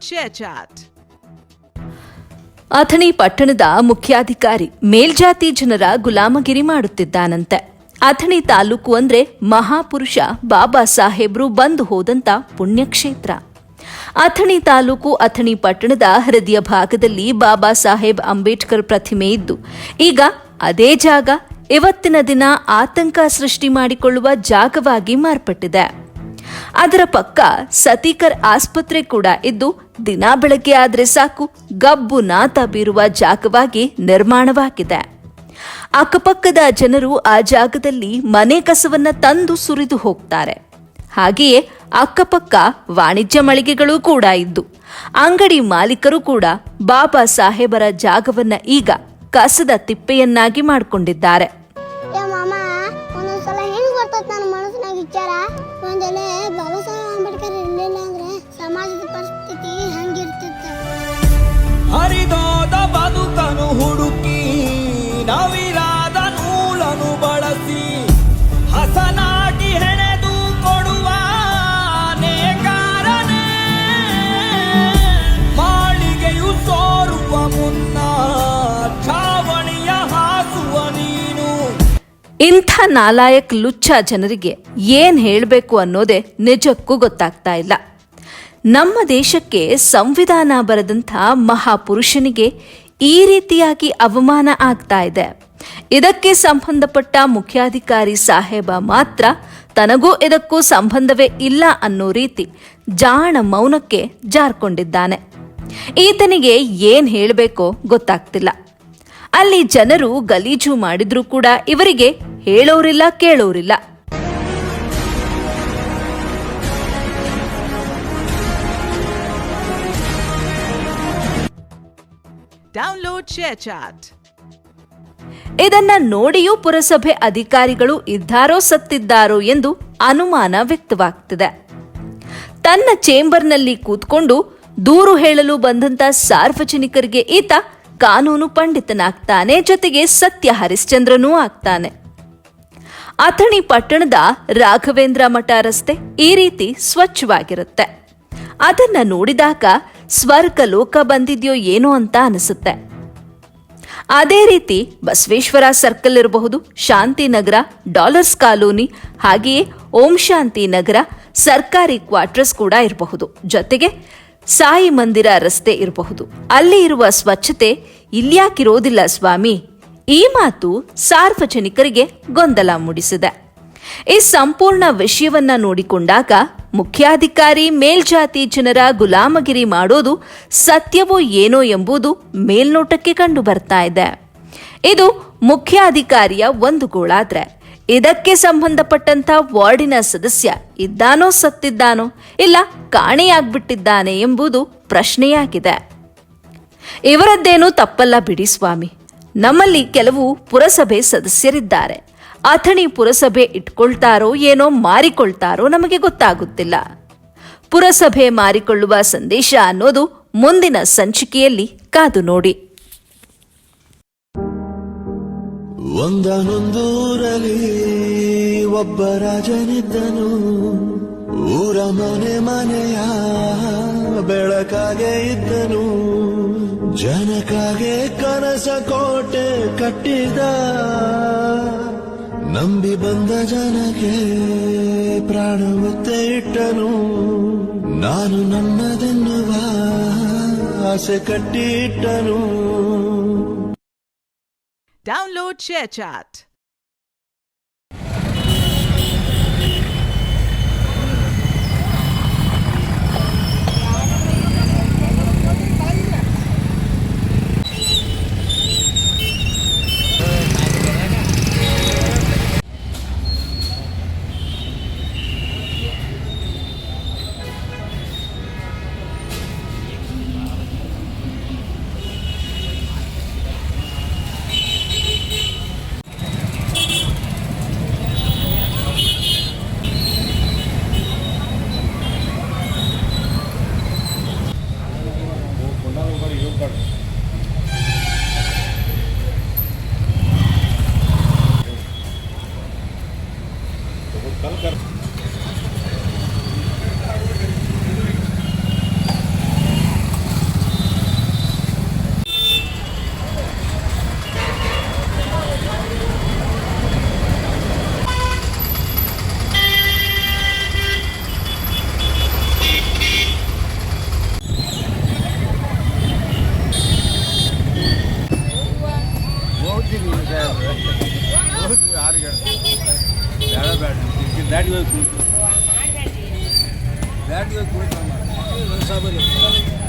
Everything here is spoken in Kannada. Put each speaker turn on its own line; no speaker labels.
ShareChat.
ಅಥಣಿ ಪಟ್ಟಣದ ಮುಖ್ಯಾಧಿಕಾರಿ ಮೇಲ್ಜಾತಿ ಜನರ ಗುಲಾಮಗಿರಿ ಮಾಡುತ್ತಿದ್ದಾನಂತೆ. ಅಥಣಿ ತಾಲೂಕು ಅಂದ್ರೆ ಮಹಾಪುರುಷ ಬಾಬಾ ಸಾಹೇಬ್ರು ಬಂದು ಹೋದಂತ ಪುಣ್ಯಕ್ಷೇತ್ರ. ಅಥಣಿ ತಾಲೂಕು ಅಥಣಿ ಪಟ್ಟಣದ ಹೃದಯ ಭಾಗದಲ್ಲಿ ಬಾಬಾ ಸಾಹೇಬ್ ಅಂಬೇಡ್ಕರ್ ಪ್ರತಿಮೆ ಇದ್ದು, ಈಗ ಅದೇ ಜಾಗ ಇವತ್ತಿನ ದಿನ ಆತಂಕ ಸೃಷ್ಟಿ ಮಾಡಿಕೊಳ್ಳುವ ಜಾಗವಾಗಿ ಮಾರ್ಪಟ್ಟಿದೆ. ಅದರ ಪಕ್ಕ ಸತೀಕರ್ ಆಸ್ಪತ್ರೆ ಕೂಡ ಇದ್ದು, ದಿನ ಬೆಳಗ್ಗೆ ಆದ್ರೆ ಸಾಕು ಗಬ್ಬು ನಾತ ಬೀರುವ ಜಾಗವಾಗಿ ನಿರ್ಮಾಣವಾಗಿದೆ. ಅಕ್ಕಪಕ್ಕದ ಜನರು ಆ ಜಾಗದಲ್ಲಿ ಮನೆ ಕಸವನ್ನ ತಂದು ಸುರಿದು ಹೋಗ್ತಾರೆ. ಹಾಗೆಯೇ ಅಕ್ಕಪಕ್ಕ ವಾಣಿಜ್ಯ ಮಳಿಗೆಗಳು ಕೂಡ ಇದ್ದು, ಅಂಗಡಿ ಮಾಲೀಕರು ಕೂಡ ಬಾಬಾ ಸಾಹೇಬರ ಜಾಗವನ್ನ ಈಗ ಕಸದ ತಿಪ್ಪೆಯನ್ನಾಗಿ ಮಾಡಿಕೊಂಡಿದ್ದಾರೆ.
ಬಾಬಾ ಸಾಹೇಬ್ ಅಂಬೇಡ್ಕರ್ ಇರಲಿಲ್ಲ ಅಂದ್ರೆ ಸಮಾಜದ ಪರಿಸ್ಥಿತಿ ಹಂಗಿರ್ತಿತ್ತು.
ಹರಿದೋದ ಬದುಕನು ಹುಡುಕಿ ನವಿರಾದ ನೂಲನು ಬಳಸಿ ಹಸನಾಗಿ ಹೆಣೆದು ಕೊಡುವ ನೇಕಾರನೇ ಮಾಳಿಗೆಯು ಸೋರುವ ಮುನ್ನ ಛಾವಣಿಯ ಹಾಸುವ ನೀನು.
ಇಂಥ ನಾಲಾಯಕ್ ಲುಚ್ಚ ಜನರಿಗೆ ಏನ್ ಹೇಳಬೇಕು ಅನ್ನೋದೇ ನಿಜಕ್ಕೂ ಗೊತ್ತಾಗ್ತಾ ಇಲ್ಲ. ನಮ್ಮ ದೇಶಕ್ಕೆ ಸಂವಿಧಾನ ಬರೆದಂಥ ಮಹಾಪುರುಷನಿಗೆ ಈ ರೀತಿಯಾಗಿ ಅವಮಾನ ಆಗ್ತಾ ಇದೆ. ಇದಕ್ಕೆ ಸಂಬಂಧಪಟ್ಟ ಮುಖ್ಯಾಧಿಕಾರಿ ಸಾಹೇಬ ಮಾತ್ರ ತನಗೂ ಇದಕ್ಕೂ ಸಂಬಂಧವೇ ಇಲ್ಲ ಅನ್ನೋ ರೀತಿ ಜಾಣ ಮೌನಕ್ಕೆ ಜಾರ್ಕೊಂಡಿದ್ದಾನೆ. ಈತನಿಗೆ ಏನ್ ಹೇಳಬೇಕೋ ಗೊತ್ತಾಗ್ತಿಲ್ಲ. ಅಲ್ಲಿ ಜನರು ಗಲೀಜು ಮಾಡಿದ್ರೂ ಕೂಡ ಇವರಿಗೆ ಹೇಳೋರಿಲ್ಲ ಕೇಳೋರಿಲ್ಲ.
Download ShareChat.
ಇದನ್ನ ನೋಡಿಯೂ ಪುರಸಭೆ ಅಧಿಕಾರಿಗಳು ಇದ್ದಾರೋ ಸತ್ತಿದ್ದಾರೋ ಎಂದು ಅನುಮಾನ ವ್ಯಕ್ತವಾಗ್ತಿದೆ. ತನ್ನ ಚೇಂಬರ್ನಲ್ಲಿ ಕೂತ್ಕೊಂಡು ದೂರು ಹೇಳಲು ಬಂದಂತ ಸಾರ್ವಜನಿಕರಿಗೆ ಈತ ಕಾನೂನು ಪಂಡಿತನಾಗ್ತಾನೆ, ಜೊತೆಗೆ ಸತ್ಯ ಹರಿಶ್ಚಂದ್ರನೂ ಆಗ್ತಾನೆ. ಅಥಣಿ ಪಟ್ಟಣದ ರಾಘವೇಂದ್ರ ಮಠ ರಸ್ತೆ ಈ ರೀತಿ ಸ್ವಚ್ಛವಾಗಿರುತ್ತೆ. ಅದನ್ನ ನೋಡಿದಾಗ ಸ್ವರ್ಗ ಲೋಕ ಬಂದಿದ್ಯೋ ಏನೋ ಅಂತ ಅನಿಸುತ್ತೆ. ಅದೇ ರೀತಿ ಬಸವೇಶ್ವರ ಸರ್ಕಲ್ ಇರಬಹುದು, ಶಾಂತಿನಗರ, ಡಾಲರ್ಸ್ ಕಾಲೋನಿ, ಹಾಗೆಯೇ ಓಂ ಶಾಂತಿ ನಗರ, ಸರ್ಕಾರಿ ಕ್ವಾರ್ಟರ್ಸ್ ಕೂಡ ಇರಬಹುದು. ಜೊತೆಗೆ ಸಾಯಿ ಮಂದಿರ ರಸ್ತೆ ಇರಬಹುದು. ಅಲ್ಲಿ ಇರುವ ಸ್ವಚ್ಛತೆ ಇಲ್ಯಾಕಿರೋದಿಲ್ಲ ಸ್ವಾಮಿ? ಈ ಮಾತು ಸಾರ್ವಜನಿಕರಿಗೆ ಗೊಂದಲ ಮೂಡಿಸಿದೆ. ಈ ಸಂಪೂರ್ಣ ವಿಷಯವನ್ನ ನೋಡಿಕೊಂಡಾಗ ಮುಖ್ಯಾಧಿಕಾರಿ ಮೇಲ್ಜಾತಿ ಜನರ ಗುಲಾಮಗಿರಿ ಮಾಡೋದು ಸತ್ಯವೋ ಏನೋ ಎಂಬುದು ಮೇಲ್ನೋಟಕ್ಕೆ ಕಂಡು ಬರ್ತಾ ಇದೆ. ಇದು ಮುಖ್ಯಾಧಿಕಾರಿಯ ಒಂದು ಗೋಳಾದ್ರೆ, ಇದಕ್ಕೆ ಸಂಬಂಧಪಟ್ಟಂತ ವಾರ್ಡಿನ ಸದಸ್ಯ ಇದ್ದಾನೋ ಸತ್ತಿದ್ದಾನೋ ಇಲ್ಲ ಕಾಣೆಯಾಗ್ಬಿಟ್ಟಿದ್ದಾನೆ ಎಂಬುದು ಪ್ರಶ್ನೆಯಾಗಿದೆ. ಇವರದ್ದೇನೂ ತಪ್ಪಲ್ಲ ಬಿಡಿ ಸ್ವಾಮಿ. ನಮ್ಮಲ್ಲಿ ಕೆಲವು ಪುರಸಭೆ ಸದಸ್ಯರಿದ್ದಾರೆ. ಅಥಣಿ ಪುರಸಭೆ ಇಟ್ಕೊಳ್ತಾರೋ ಏನೋ ಮಾರಿಕೊಳ್ತಾರೋ ನಮಗೆ ಗೊತ್ತಾಗುತ್ತಿಲ್ಲ. ಪುರಸಭೆ ಮಾರಿಕೊಳ್ಳುವ ಸಂದೇಶ ಅನ್ನೋದು ಮುಂದಿನ ಸಂಚಿಕೆಯಲ್ಲಿ ಕಾದು ನೋಡಿ.
ಒಂದನೊಂದೂರಲ್ಲಿ ಒಬ್ಬ ರಾಜನಿದ್ದನು. ಊರ ಮನೆ ಮನೆಯ ಬೆಳಕಾಗೆ ಇದ್ದನು. ಜನಕಾಗೆ ಕನಸ ಕೋಟೆ ಕಟ್ಟಿದ. ನಂಬಿ ಬಂದ ಜನಕ್ಕೆ ಪ್ರಾಣ ಒತ್ತೆ ಇಟ್ಟನು. ನಾನು ನನ್ನದೆನ್ನುವ ಆಸೆ ಕಟ್ಟಿಟ್ಟನು.
Download ShareChat.
ಬ್ಯಾಟಿಗೆ ಹೋಗಿ ಕುಳಿತು ಬ್ಯಾಟಿಗೆ ಹೋಗಿ ಕುಳಿತು